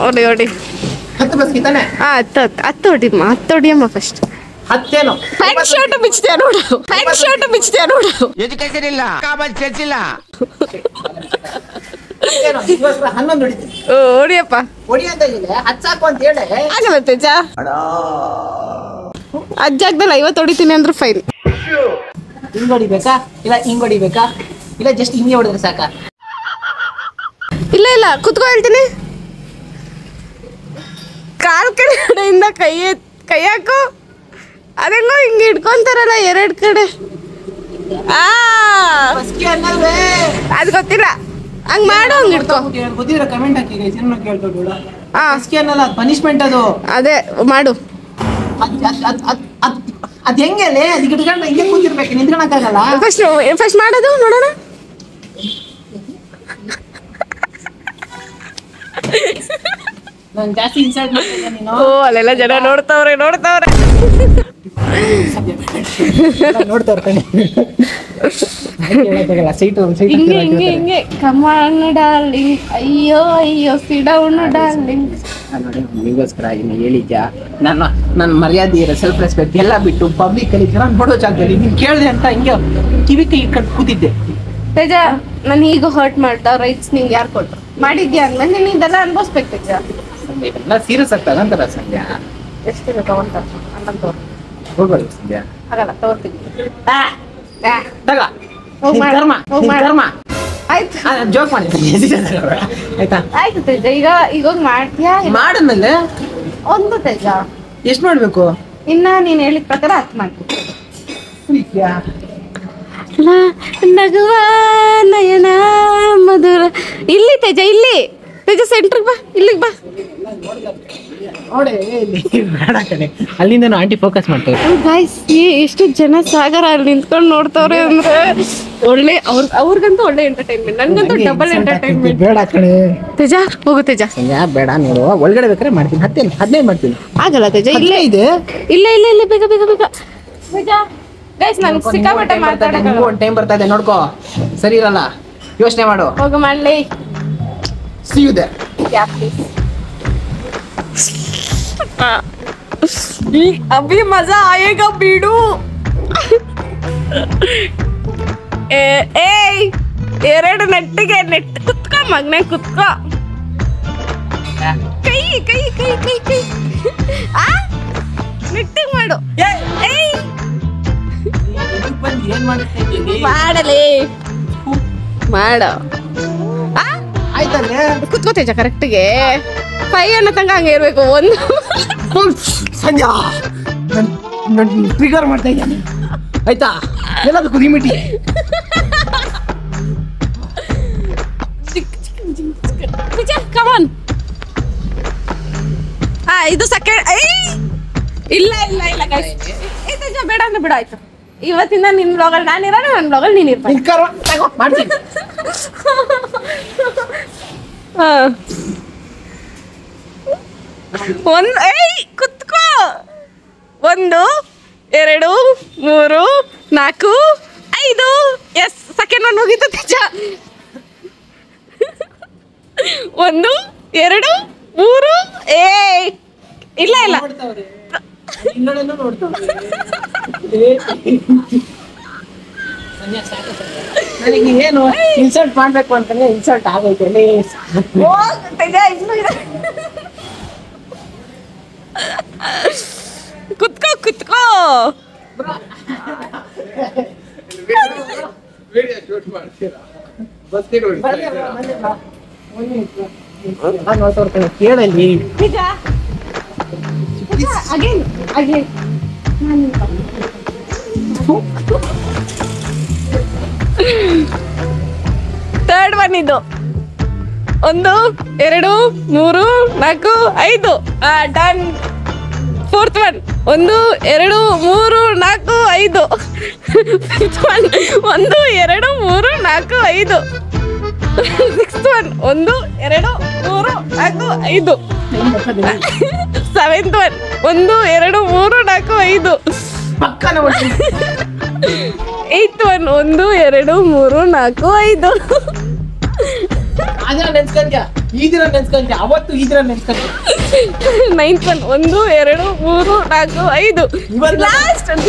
ಹೊಡಿ ಹೊಡಿ 10 ಬಸ್ಕಿ ತಾನೆ ಹತ್ತು ಹೊಡಿಮ್ಮ ಹತ್ತು ಹೊಡಿಯಮ್ಮ ಫಸ್ಟ್ ಹತ್ತೇನು ಪ್ಯಾಂಟ್ ಶರ್ಟ್ ಬಿಚ್ಚಿದ್ಯಾ ನೋಡು ಎಜುಕೇಶನ್ ಇಲ್ಲ ಕಾಮನ್ ಸೆನ್ಸ್ ಇಲ್ಲ. 11 ಹೊಡಿತೀನಿ ಹೊಡಿಯಪ್ಪ ಹೊಡಿ ಅಂತ ಇದೆ ಹಚ್ಚಾಕು ಅಂತ ಹೇಳಿ ಆಗಲ್ಲ ತೇಜ ಅಜ್ಜಾಗ್ದಲ್ಲಿ 50 ಹೊಡಿತೀನಿ ಅಂದ್ರೆ ಫೈನ್ ಹಿಂಗ್ ಹೊಡಿಬೇಕಾ ಇಲ್ಲ ಹಿಂಗ್ ಹೊಡಿಬೇಕಾ ಇಲ್ಲ ಜಸ್ಟ್ ಹಿಂಗೆ ಹೊಡೆದ್ರೆ ಸಾಕ ಇಲ್ಲ ಕುತ್ಕೊ ಹೇಳ್ತೀನಿ ಕಾಲ್ ಕಡೆಯಿಂದ ಕೈ ಹಾಕು ಅದೆಲ್ಲೋ ಹಿಂಗೆ ಇಟ್ಕೊಂತಾರಲ್ಲ ಎರಡ್ ಕಡೆ ಬಸ್ಕಿ ಅನ್ನಲ್ವೇ ಅದ್ ಗೊತ್ತಿಲ್ಲ ಹಂಗ್ ಮಾಡು ಹಂಗ್ ಇಟ್ಕೊ ಗೊತ್ತಿರೋ ಕಮೆಂಟ್ ಹಾಕಿ ಸಿನಿಮಾ ಕೇಳ್ಕೊಡು ಹಾ ಬಸ್ಕಿ ಅನ್ನಲ್ಲ ಪನಿಷ್ಮೆಂಟ್ ಅದು ಅದೇ ಮಾಡು ಅದ್ ಹೆಂಗೆ ಅದಕ್ಕೆ ಇಟ್ಕೊಂಡು ಹಿಂಗೆ ಕೂತಿರ್ಬೇಕು ನಿಂತ್ಕೊಳಕ್ಕಾಗಲ್ಲ ಫಸ್ಟ್ ಮಾಡೋದು ನೋಡೋಣ ನಾನು ಜಾಸ್ತಿ ಇನ್ಸಲ್ಟ್ ಮಾಡ್ತಿದ್ದೆ ನೀನು ಓ ಅಲ್ಲೆಲ್ಲ ಜನ ನೋಡ್ತಾವ್ರೆ ನೋಡ್ತಾವ್ರ ಕಣೆ ಸೈಟು ಹಿಂಗೆ ಕಮಾನ್ ಡಾರ್ಲಿಂಗ್ ಅಯ್ಯೋ ಸಿಡೌನ್ ಡಾರ್ಲಿಂಗ್ ನೋಡಿ ನಿಗೋಸ್ಕರ ಇನ್ನು ಹೇಳಿದ್ಯಾ ನನ್ನ ಮರ್ಯಾದೆ ಇರೋ ಸೆಲ್ಫ್ ರೆಸ್ಪೆಕ್ಟ್ ಎಲ್ಲ ಬಿಟ್ಟು ಪಬ್ಲಿಕ್ ಅಲ್ಲಿ ಜನ ನೋಡೋ ಜಾಗದಲ್ಲಿ ನೀನು ಕೇಳಿದೆ ಅಂತ ಹಿಂಗೆ ಕಿವಿ ಕೈ ಇಟ್ಕೊಂಡು ಕೂತಿದ್ದೆ ತೇಜ ನಾನು ಈಗ ಹರ್ಟ್ ಮಾಡ್ತಾ ರೈಟ್ಸ್ ನಿಂಗೆ ಯಾರು ಕೊಟ್ರು ಮಾಡಿದ್ಯಾ ಅಂದ್ಮೇಲೆ ನೀನು ಇದೆಲ್ಲ ಅನ್ಭವಿಸ್ಬೇಕು ತೇಜ ಎಲ್ಲ ಸೀರಿಯಸ್ ಆಗ್ತದ ಅಂತಾರ ಸಂಧ್ಯಾ ಎಷ್ಟಿದೆ ತಗೊಂತ ಅನ್ನ ತೋರ್ ಹೋಗ್ಬಾರ್ದು ಸಂಧ್ಯಾ ಆಗಲ್ಲ ತಗೋತೀನಿ ತಗ ಹೋಗ್ ಮಾಡು, ಕರ್ಮ ಹೋಗ್ ಮಾಡು. ಕರ್ಮ ಆಯ್ತು ಜೋಕ್ ಮಾಡಿದ್ದೀನಿ ಆಯ್ತಾ ಆಯ್ತು ತೇಜ ಈಗ ಹೋಗಿ ಮಾಡ್ತೀಯಾ ಮಾಡಿದ್ಮೇಲೆ ಒಂದು ತೇಜ ಎಷ್ಟು ಮಾಡ್ಬೇಕು ಇನ್ನ ನೀನ್ ಹೇಳಿದ ಪ್ರಕಾರ ಹತ್ತು ಮಾಡ್ತೀನಿ ಪ್ರೀತಿಯಾ ನಗುವ ನಯನ ಮಧುರ ಇಲ್ಲಿ ತೇಜ ಇಲ್ಲಿ ತೇಜ ಸೆಂಟ್ರಿಗೆ ಬಾ ಇಲ್ಲಿಗೆ ಬಾ ನೋಡೆ ಬೇಡ ಕಣೆ ಅಲ್ಲಿಂದ ಆಂಟಿ ಫೋಕಸ್ ಮಾಡ್ತೇವೆ ಗಾಯ್ಸ್ ಎಷ್ಟು ಜನ ಸಾಗರ ಅಲ್ಲಿ ನಿಂತ್ಕೊಂಡು ನೋಡ್ತಾವ್ರೆ ಅಂದ್ರೆ ಒಳ್ಳೆ ಅವ್ರಿಗಂತೂ ಒಳ್ಳೆ ಎಂಟರ್ಟೈನ್ಮೆಂಟ್ ನನ್ಗಂತೂ ಡಬಲ್ ಎಂಟರ್ಟೈನ್ಮೆಂಟ್ ಬೇಡ ಕಣೆ ತೇಜ ಹೋಗು ತೇಜ ಸಂಧ್ಯಾ ಬೇಡ ನೋಡು ಒಳಗಡೆ ಬೇಕಾದ್ರೆ ಮಾಡ್ತೀನಿ 15 ಮಾಡ್ತೀನಿ ಆಗಲ್ಲ ತೇಜ ಇಲ್ಲೇ ಇದೆ ಇಲ್ಲ ಬೇಗ ತೇಜ ಗೈಸ್ ನಾನು ಸಿಕ್ಕಾಪಟ್ಟೆ ಮಾತಾಡಕ್ಕೆ ಒಂದು ಟೈಮ್ ಬರ್ತಾ ಇದೆ ನೋಡ್ಕೋ ಸರಿ ಇರಲ್ಲ ಯೋಚನೆ ಮಾಡು ಹೋಗು ಮಾಡ್ಲಿ See you there. Yeah please अभी मजा आएगा बीडू ಎರಡು ನೆಟ್ಟಿಗೆ ನೆಟ್ ಕುತ್ಕೋ ಮಗನೆ ಕುತ್ಕೋ ಕೈ ಆ ನೆಟ್ಟಿಗೆ ಮಾಡು ಮಾಡಲಿ ಮಾಡು ಆಯ್ತಲ್ಲೇ ಕುತ್ಕೋ ತೇಜ ಕರೆಕ್ಟ್ಗೆ 5 ಅನ್ನೋ ತನಕ ಹಂಗೆ ಇರ್ಬೇಕು ಒಂದು ಸಂಧ್ಯಾ ಟ್ರಿಗರ್ ಮಾಡ್ತಾ ಇದ್ದಾನೆ ಆಯ್ತಾ ಎಲ್ಲದಕ್ಕೂ ಲಿಮಿಟಿ. ಕಮಾನ್. ಇದು ಸೆಕೆಂಡ್. ಇಲ್ಲ ಇಲ್ಲ ಇಲ್ಲ ಗೈಸ್, ಇದು ಬೇಡ ಅಂದ್ರೆ ಬಿಡ ಆಯ್ತು. ಇವತ್ತಿಂದ ನಿನ್ ಬ್ಲಾಗಲ್ಲಿ ನಾನು ಇರೋಣ, ನನ್ನ ಬ್ಲಾಗಲ್ಲಿ ನೀನು ಇರ್ತೀನಿ. ಮಾಡ್ತೀನಿ. ಕುತ್ಕೋ. 1 2 3 4 5. ಎಸ್, ಸೆಕೆಂಡ್ ಒನ್ ಹೋಗಿತ್ತು ನಿಜ. 1 2 3. ಇಲ್ಲ ಇಲ್ಲ ನನಗೆ ಏನು ಇನ್ಸಲ್ಟ್ ಮಾಡ್ಬೇಕು ಅಂತಂದ್ರೆ ಇನ್ಸಲ್ಟ್ ಆಗೈತೆ. ಕುತ್ಕೋ ಕುತ್ಕೋ. ಕೇಳಲ್ಲಿ ನಿಜ ಅಗೇನ್ ಅಗೇನ್. ಥರ್ಡ್ ಒನ್ ಇದು. 1 2 3 4 5. Done. Fourth one. 1 2 3 4 5. Fifth one. 1 2 3 4 5. Sixth one. 1 2 3 4 5. Seventh one. 1 2 3 4 5. ಪಕ್ಕನ ಏಯ್ತ್ ಒನ್. 1 2 3 4 5. ಅದನ್ನ ನೆನ್ಸ್ಕೊಂಡ್ಯ, ಈ ದಿನ ನೆನ್ಸ್ಕೊಂಡ್ಯ, ಅವತ್ತು ಈ ದಿನ ನೆನ್ಸ್ಕೊಂಡ್ಯ. Ninth one. 1 2 3 4 5. Last one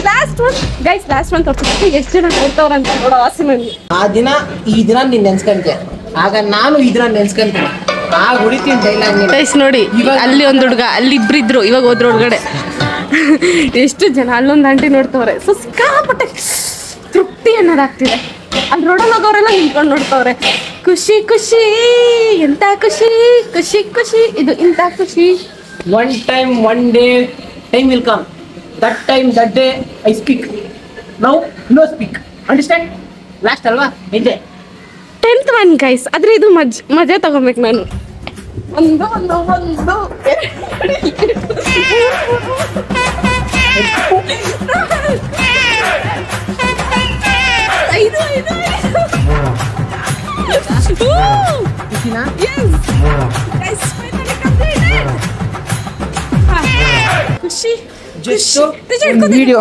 guys, last one ತೋರಿಸ್ಬೇಕು. ಎಷ್ಟು ಜನ ನೋಡ್ತಾವ್ರಂತ ನೋಡೋ ಆಸೆ ನನಗೆ. ಆ ದಿನ ಈ ದಿನ ನೀನ್ ನೆನ್ಸ್ಕೊಂಡ್ಯ, ಆಗ ನಾನು ಈ ದಿನ ನೆನ್ಸ್ಕೊಂತೀನಿ. ಆಗ ಹೊಡಿತೀನಿ ಡೈಲಾಗ್. ಗೈಸ್ ನೋಡಿ, ಅಲ್ಲಿ ಒಂದು ಹುಡುಗ, ಅಲ್ಲಿ ಇಬ್ರಿದ್ರು, ಇವಾಗ ಹೋದ್ರ ಒಳಗಡೆ. ಎಷ್ಟು ಜನ ಅಲ್ಲೊಂದು ಆಂಟಿ ನೋಡ್ತವ್ರೆ. ಸೊ ಸಿಕ್ಕಾಪಟ್ಟೆ ತೃಪ್ತಿ ಅನ್ನೋದಾಗ್ತಿದೆ. ಅಲ್ಲಿ ರೋಡಲ್ಲಿ ಹೋಗೋರೆಲ್ಲ ನಿಂತ್ಕೊಂಡು ನೋಡ್ತವ್ರೆ. ಖುಷಿ ಖುಷಿ, ಎಂತ ಖುಷಿ, ಖುಷಿ ಖುಷಿ, ಇದು ಇಂಥ ಖುಷಿ. One time one day time will come. That time that day I speak. Now no speak. Understand? Last ಅಲ್ವಾ? ಇದೆ 10th ಒನ್ ಗೈಸ್. ಆದ್ರೆ ಇದು ಮಜಾ ತಗೋಬೇಕು ನಾನು. ಒಂದು ಒಂದು ಒಂದು ಐದು ಐದು. ಖುಷಿ ವಿಡಿಯೋ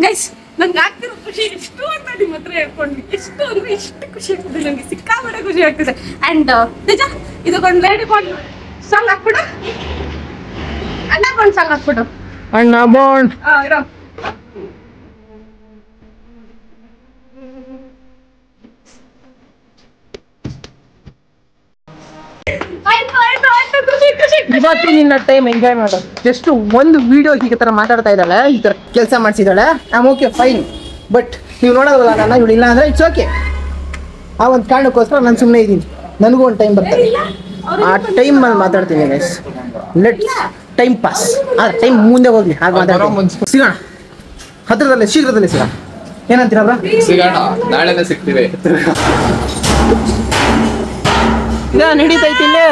ಗೈಸ್. ನಂಗೆ ಆಗ್ತಿರೋ ಖುಷಿ ಎಷ್ಟು ಅಂತ ನಿಮ್ಮ ಹತ್ರ ಹೇಳ್ಕೊಂಡ್ವಿ. ಎಷ್ಟು ಅಂದ್ರೆ ಎಷ್ಟು ಖುಷಿ ಆಗ್ತದೆ ನಂಗೆ, ಸಿಕ್ಕಾಪಟ್ಟೆ ಖುಷಿ ಆಗ್ತಿದೆ. ಅಂಡ್ ನಿಜ ಇದಕ್ಕೊಂದು ಲೇಡಿ ಬಾಂಡ್ ಸಾಂಗ್ ಹಾಕ್ಬಿಡು. ಅಣ್ಣ ಬಾಂಡ್ ಸಾಂಗ್ ಹಾಕ್ಬಿಡು. ಅಣ್ಣ ಬಾಂಡ್. ಇರೋ ಇವತ್ತು ನಿನ್ನ ಟೈಮ್ ಎಂಜಾಯ್ ಮಾಡು. ಜಸ್ಟ್ ಒಂದು ವಿಡಿಯೋ ಈ ತರ ಮಾತಾಡ್ತಾ ಇದ್ದಾಳೆ, ಈ ತರ ಕೆಲಸ ಮಾಡಿಸಿದಾಳೆ. I'm okay fine. ಬಟ್ ನೀವು ನೋಡೋದಲ್ಲ ನನ್ನ ಇವಳು ಇಲ್ಲ ಅಂದ್ರೆ ಇಟ್ಸ್ ಓಕೆ. ಆ ಒಂದು ಕಾರಣಕ್ಕೋಸ್ಕರ ನಾನು ಸುಮ್ಮನೆ ಇದ್ದೀನಿ. ನನಗೂ ಒಂದು ಟೈಮ್ ಬರ್ತದೆ, ಆ ಟೈಮ್ ಅಲ್ಲಿ ಮಾತಾಡ್ತೀನಿ ಗೈಸ್. Let time pass. ಆ ಟೈಮ್ ಮುಂದೆ ಹೋಗ್ಲಿ, ಹಾಗೆ ಮಾತಾಡ್ತೀನಿ. ಸಿಗೋಣ ಹತ್ರದಲ್ಲೇ, ಶೀಘ್ರದಲ್ಲೇ ಸಿಗೋಣ. ಏನಂತೀರ ಬ್ರಾ? ಸಿಗೋಣ, ನಾಳೆನೇ ಸಿಗ್ತೀವಿ. ನಡೀತೈತಿ ಇಲ್ಲೇ.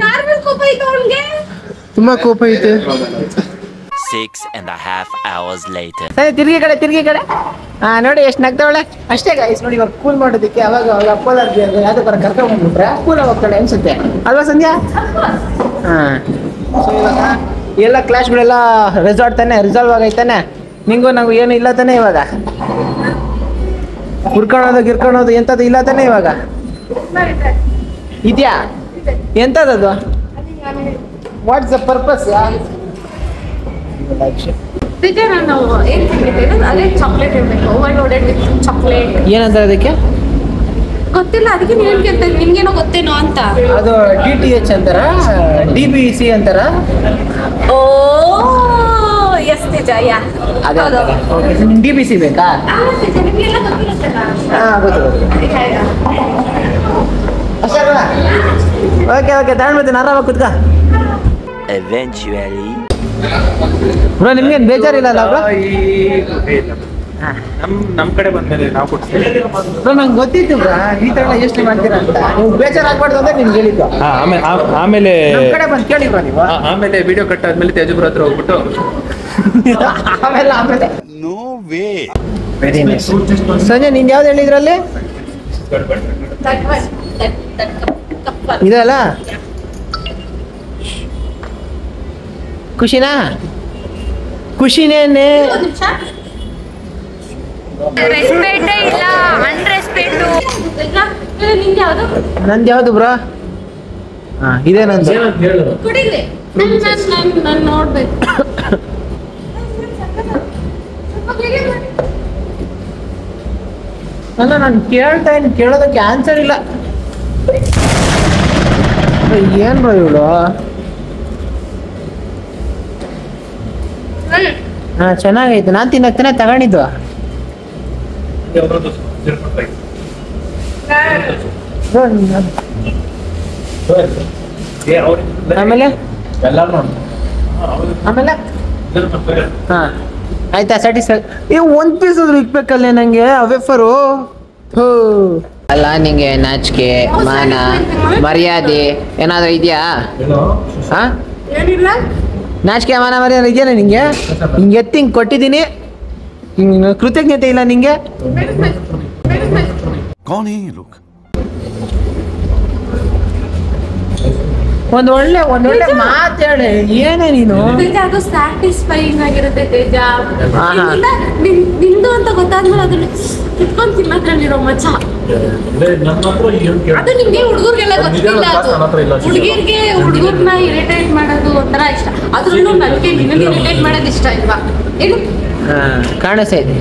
ಯಾರ ಮೇಲೆ ಕೋಪ ಐತೆ ಅವನಿಗೆ? ತುಂಬಾ ಕೋಪ ಐತೆ. 6.5 hours later. ಸರಿ, ತಿರ್ಗಿ ಕಡೆ. ನೋಡಿ ಎಷ್ಟು ನಗ್ತಾವಳೆ. ಅಷ್ಟೇ ಗೈಸ್. ನೋಡಿ ಇವಾಗ ಕೂಲ್ ಮಾಡೋದಕ್ಕೆ ಅವಾಗ ಅಪೋಲರ್ ಯಾವ್ದೋ ಬರ ಕರ್ಕೊಂಡು ಬಂದ್ಬಿಟ್ರೆ ಕೂಲ್ ಹೋಗ್ತಾಳೆ ಅನ್ಸುತ್ತೆ ಅಲ್ವಾ ಸಂಧ್ಯಾ? ಸೊ ಇವಾಗ ಎಲ್ಲ ಕ್ಲಾಸ್ಗಳೆಲ್ಲ ರೆಸಾರ್ಟ್ ತಾನೆ, ರಿಸಾಲ್ವ್ ಆಗೈತಾನೆ. ನಿಂಗೂ ನಂಗೂ ಏನು ಇಲ್ಲ ತಾನೆ ಇವಾಗ. ಗಿರ್ಕೊಳೋದು ಎಂಥದ್ದು ಇಲ್ಲ ತಾನೆ ಇವಾಗ. ಇದೆಯಾ? ಎಂಥದ್ದು? What's the purpose? ನಾನು ಏನ್ ತಿಂದಿದ್ದೇನೆ ಅದೇ ಚಾಕ್ಲೇಟ್ ಇರಬೇಕು. Overloaded with chocolate. ಏನಂತ ಅದಕ್ಕೆ ಗೊತ್ತಿಲ್ಲ, ಅದಕ್ಕೆ ನೀನು ಕೇಳ್ತಾ ಇದ್ದೀನಿ, ನಿಮ್ಗೇನೋ ಗೊತ್ತೇನೋ ಅಂತ. ಅದು DTH ಅಂತಾರ, DBC ಅಂತಾರ. ಓ ಎಸ್ ನಿಜ. ಯಾ ಅದೇ DBC ಬೇಕಾ? ನಿಮಗೆಲ್ಲ ಗೊತ್ತಿರುತ್ತಲ್ಲ. ಗೊತ್ತು. ಅಷ್ಟೇ. ಓಕೆ ತಗೊಂಡ್ಬರ್ತೀನಿ, ಆರಾಮಾಗಿ ಕುತ್ಕ. Eventually. ಬ್ರೋ ನಿಮ್ಗೇನು ಬೇಜಾರಿಲ್ಲ ಬ್ರೋ? ನಮ್ ಕಡೆ ಬಂದ್ಮೇಲೆ ನಾವು ಕೊಡ್ತೀವಿ. ಬ್ರೋ ನಂಗೆ ಗೊತ್ತಿತ್ತು ಬ್ರೋ ಈ ಥರ ಎಲ್ಲ ಯೋಚನೆ ಮಾಡ್ತೀರಾ ಅಂತ. ನೀವು ಬೇಜಾರಾಗ್ಬಾರ್ದು ಅಂತ ನಿಮ್ಗೆ ಹೇಳಿದ್ದು. ಆಮೇಲೆ ನಮ್ಮ ಕಡೆ ಬಂದು ಕೇಳಿ ಬ್ರೋ ನೀವು. ಆಮೇಲೆ ವಿಡಿಯೋ ಕಟ್ ಆದ್ಮೇಲೆ ತೇಜುಬ್ರ ಹತ್ರ ಹೋಗ್ಬಿಟ್ಟು ಆಮೇಲೆ ವೆರಿ ನೈಸ್. ಸಂಜೆ ನಿಂದು ಯಾವ್ದು ಹೇಳಿದ್ರಲ್ಲಿ ಇದಲ್ಲ ಖುಷಿನಾ? ಖುಷಿನೇನೆ. ರೆಸ್ಪೆಕ್ಟೇ ಇಲ್ಲ, ಅನ್ರೆಸ್ಪೆಕ್ಟು. ನಿಂದು ಯಾವುದು? ನಂದು ಯಾವುದು ಬ್ರೋ? ಹಾ ಇದೇ ನಂದು. ಕುಡಿಲಿ. ನಾನು ನೋಡ್ಬೇಕು. ಅಲ್ಲ ನಾನು ಕೇಳ್ತಾ ಇದ್ದೀನಿ, ಕೇಳೋದಕ್ಕೆ ಆನ್ಸರ್ ಇಲ್ಲ. ಏನ್ ಬ್ರೋ ಇವಳು? ಹಾ ಚೆನ್ನಾಗೈತೆ. ನಾನು ತಿನ್ನಕ್ತಾನೆ ತಗೊಂಡಿದ್ದು. ಆಮೇಲೆ ಆಮೇಲೆ ಹಾ ಆಯ್ತಾ ಸ್ಯಾಟಿಸ್ಫೈ. ಒಂದ್ ಪೀಸ್ ಆದ್ರೂ ಇಕ್ಬೇಕಲ್ಲೇ ನಂಗೆ ವೇಫರು. ಅಲ್ಲ ನಿಂಗೆ ನಾಚಿಕೆ ಮಾನ ಮರ್ಯಾದೆ ಏನಾದ್ರು ಇದೆಯಾ? ಹಾ ಏನಿಲ್ಲ. ನಾಚಿಕೆ ಮಾನ ಮರ್ಯಾದೆ ಇದೆಯಾ ನಿಂಗೆ? ಹಿಂಗೆ ಎತ್ತಿ ಹಿಂಗೆ ಕೊಟ್ಟಿದ್ದೀನಿ, ಕೃತಜ್ಞತೆ ಇಲ್ಲ ನಿಂಗೆ? ಒಂದ್ ಒಳ್ಳೆ ಮಾತು ಹೇಳಿ. ಏನೇ ನೀನು? ತೇಜ ಅದು ಸ್ಯಾಟಿಸ್ಫೈಯಿಂಗ್ ಆಗಿರುತ್ತೆ ತೇಜ. ಆಹಾ. ನಿಂದು ಅಂತ ಗೊತ್ತಾದ್ಮೇಲೆ ಅದನ್ನ ಕುತ್ಕೊಂಡ್ ತಿನ್ನೋದ್ರಲ್ಲಿರೋ ಮಜಾ ಅದು ನಿಮ್ಗೆ ಹುಡುಗರಿಗೆಲ್ಲ ಗೊತ್ತಿಲ್ಲ. ಅದು ಹುಡುಗರ್ನ ಇರಿಟೇಟ್ ಮಾಡೋದು ಒಂಥರ ಇಷ್ಟ. ಅದ್ರಲ್ಲೂ ನನಗೆ ನಿನ್ನ ಇರಿಟೇಟ್ ಮಾಡೋದು ಇಷ್ಟ ಇಲ್ವಾ? ಏನು ಕಾಣಿಸ್ತೈತೆ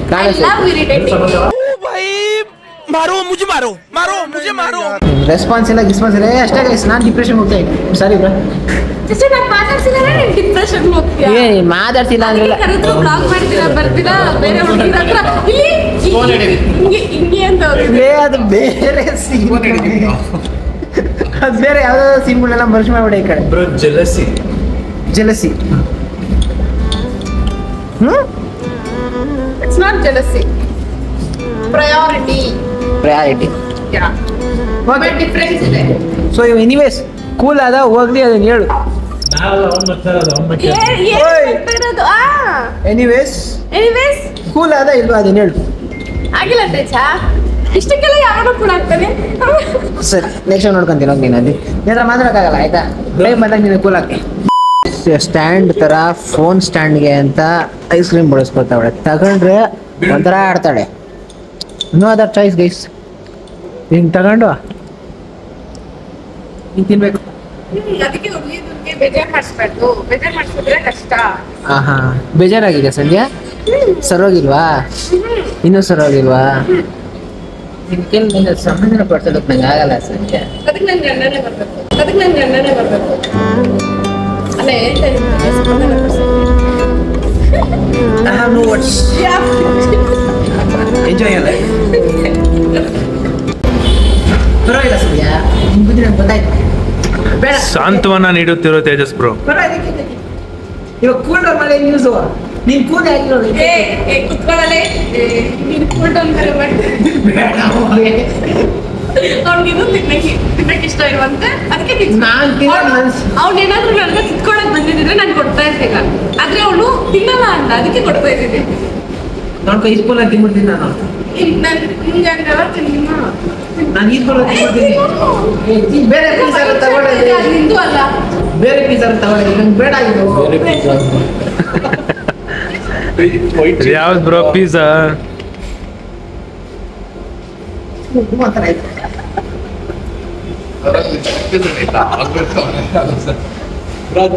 ರೆಸ್ಪಾನ್ಸ್ ಇಲ್ಲ ಗಿಸ್ಪಾನ್ಸ್ ಇಲ್ಲ ಅಷ್ಟೇ ಗೈಸ್. ನಾನು ಡಿಪ್ರೆಷನ್ ಹೋಗ್ತಾ ಇದ್ದೀನಿ. ಸಾರಿ ಬ್ರೋ. ಡಿಪ್ರೆಷನ್ ಹೋಗ್ತೀಯಾ? ಏ ಮಾತಾಡ್ತಿಲ್ಲ ಅಂದ್ರೆ ಬ್ಲಾಗ್ ಮಾಡ್ತೀರಾ, ಬರ್ತೀರಾ ಬೇರೆ ಹುಡುಗಿರ ಹತ್ರ ಹಿಂಗೆ ಅಂತ ಅದು ಬೇರೆ ಸೀನ್. ಅದು ಬೇರೆ ಯಾವ್ದಾದ್ರು ಸೀನ್ಗಳೆಲ್ಲ ಮರ್ಚ್ ಮಾಡ್ಬಿಡ ಈ ಕಡೆ. Jealousy it's not jealousy, priority. Difference ಇದೆ. ಸೊ ಇವ್ ಎನಿವೇಸ್ ಕೂಲ್ ಆದ ಹೋಗ್ಲಿ ಅದನ್ನ ಹೇಳು. ಎನಿವೇಸ್ ಕೂಲ್ ಆದ ಇಲ್ವಾ ಅದನ್ನ ಹೇಳು. ಆಗಿಲ್ಲ ತೇಜ, ಇಷ್ಟಕ್ಕೆಲ್ಲ ಯಾವಾಗ ಕೂಡ ಆಗ್ತಾನೆ. ಸರಿ ನೆಕ್ಸ್ಟ್ ನೋಡ್ಕೊಂತೀನಿ ಹೋಗಿ. ನೀನು ಅಲ್ಲಿ ಏನಾರ ಮಾತಾಡೋಕ್ಕಾಗಲ್ಲ ಆಯ್ತಾ? ಟೈಮ್ ಬಂದಾಗ ನೀನು ಕೂಲ್ ಹಾಕಿ. ಸ್ಟ್ಯಾಂಡ್ ತರ ಫೋನ್ ಸ್ಟ್ಯಾಂಡ್ಗೆ ಅಂತ ಐಸ್ ಕ್ರೀಮ್ ಬಳಸ್ಕೊತಾವಳೆ. ತಗೊಂಡ್ರೆ ಒಂಥರ ಆಡ್ತಾಳೆ. No other choice guys. ಹಿಂಗೆ ತಗೊಂಡು ಹಿಂಗೆ ತಿನ್ಬೇಕು. ಅದಕ್ಕೆ ಹುಡುಗಿಗೆ ಬೇಜಾರು ಮಾಡಿಸ್ಬಾರ್ದು. ಬೇಜಾರು ಮಾಡಿಸಿದ್ರೆ ಕಷ್ಟ. ಆಹಾ ಬೇಜಾರಾಗಿದೆ ಸಂಧ್ಯಾ? ಸರೋಗಿಲ್ವಾ? ಇನ್ನೂ ಸರೋಗಿಲ್ವಾ? ನಿನ್ ಕೇಳಿ ಸಮಾಧಾನ ಪಡ್ಸೋದಕ್ಕೆ ನಂಗೆ ಆಗಲ್ಲ ಸಂಧ್ಯಾ. ಅದಕ್ಕೆ ನನ್ನ ಗಂಡನೇ ಬರ್ಬೇಕು. ಅಲ್ಲ ಹೇಳ್ತಾ ಇದ್ದೀನಿ ಸಮಾಧಾನ ಪಡಿಸೋದು. No words. ಎಂಜಾಯ್ ಅಲ್ಲ ಪರವಾಗಿಲ್ಲ ಸಂಧ್ಯಾ. ನಿನ್ ಬುದ್ಧಿ ನಂಗೆ ಗೊತ್ತಾಯ್ತು. ಬೇಡ ಸಾಂತ್ವನ ನೀಡುತ್ತಿರೋ ತೇಜಸ್ ಬ್ರೋ. ಇವಾಗ ಕೂಲ್ ಡೌನ್ ಮಾಡಿ ನ್ಯೂಸು. ನೀನ್ ಕೂಲ್ ಆಗಿರೋ ಕುತ್ಕೊಳ್ಳಲೆ ನೀನು ಕೂಲ್ ಡೌನ್ ಬೇರೆ ಮಾಡ್ತೀನಿ. ಅವ್ನಿಗಿನ್ನೂ ತಿನ್ನಕ್ಕೆ ಇಷ್ಟ ಇರುವಂತೆ ಅದಕ್ಕೆ ಅವ್ನೇನಾದ್ರೂ ನನಗೆ ಕುತ್ಕೊಳಕ್ ಬಂದಿದ್ರೆ ನಾನು ಕೊಡ್ತಾ ಇರ್ತಿಲ್ಲ. ಆದ್ರೆ ಅವಳು ತಿನ್ನಲ್ಲ ಅಂತ ಅದಕ್ಕೆ ಕೊಡ್ತಾ ಇದ್ದೀನಿ. ನೋಡ್ಕೊ ಈ ಸ್ಪೂನ್ ತಿನ್ಬಿಡ್ತೀನಿ ನಾನು. ನಿಮ್ಗೆ ಹಂಗೆಲ್ಲ ತಿನ್ನ ನಾನು ಈ ಸ್ಪೂನ್ ತಿನ್ಬಿಡ್ತೀನಿ. ಬೇರೆ ಪೀಸ್ ತಗೊಳ್ಳಿ. ನಿಂದು ಅಲ್ಲ ಬೇರೆ ಪೀಸ್ ತಗೊಳ್ಳಿ. ನಂಗೆ ಬೇಡ ಇದು. ಯಾವ್ದು ಬ್ರೋ ಪಿಜ್ಜಾ? ಮಾತ್ರ ಆಯ್ತು.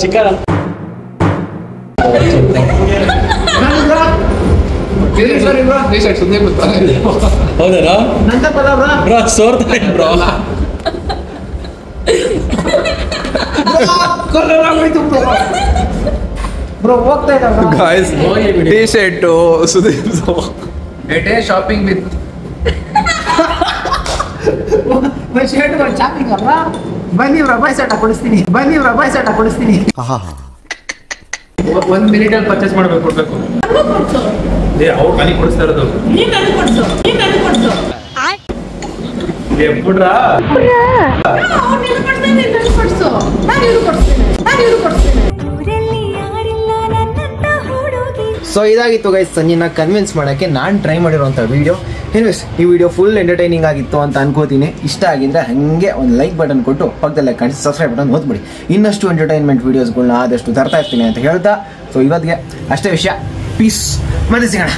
ಚಿಕನ್ ಸುಮ್ಮನೆ ಗೊತ್ತಾಗ ಹೌದಾ ನಂದ ಪದ ಬ್ರೋ ಸೋರ್ತಾ ಇದ್ ಬ್ರೋ. ಬ್ರೋ ಹೋಗ್ತಾ ಇದ್ದ guys T shirt Sudeep shopping with shirt shopping ಅಲ್ಲ. ಬನ್ನಿ ರಬಾಯ್ ಸೆಟ್ ಕೊಡಿಸ್ತೀನಿ. 1 ಮಿನಿಟ್ ಅಲ್ಲಿ ಪರ್ಚೇಸ್ ಮಾಡ್ಬೇಕು ಕೊಡ್ಬೇಕು ಅವ್ರು ಮನೆ ಕೊಡಿಸ್ತಾ ಇರೋದು ಬಿಡ್ರಾ ಸೊ ಇದಾಗಿತ್ತು ಗೈಸ್ ಸಂಜೆನ ಕನ್ವಿನ್ಸ್ ಮಾಡೋಕ್ಕೆ ನಾನು ಟ್ರೈ ಮಾಡಿರೋಂಥ ವೀಡಿಯೋ. ಎನಿವೇಸ್ ಈ ವಿಡಿಯೋ ಫುಲ್ ಎಂಟರ್ಟೈನಿಂಗ್ ಆಗಿತ್ತು ಅಂತ ಅನ್ಕೋತೀನಿ. ಇಷ್ಟ ಆಗಿದ್ರೆ ಹಾಗೆ ಒಂದು ಲೈಕ್ ಬಟನ್ ಕೊಟ್ಟು ಪಕ್ಕದಲ್ಲೇ ಕಾಣಿಸಿ ಸಬ್ಸ್ಕ್ರೈಬ್ ಬಟನ್ ಓದ್ಬಿಡಿ. ಇನ್ನಷ್ಟು ಎಂಟರ್ಟೈನ್ಮೆಂಟ್ ವೀಡಿಯೋಸ್ಗಳನ್ನ ಆದಷ್ಟು ತರ್ತಾ ಇರ್ತೀನಿ ಅಂತ ಹೇಳ್ತಾ ಸೊ ಇವತ್ತಿಗೆ ಅಷ್ಟೇ ವಿಷಯ. ಪೀಸ್ ಮತ್ತೆ ಸಿಗೋಣ.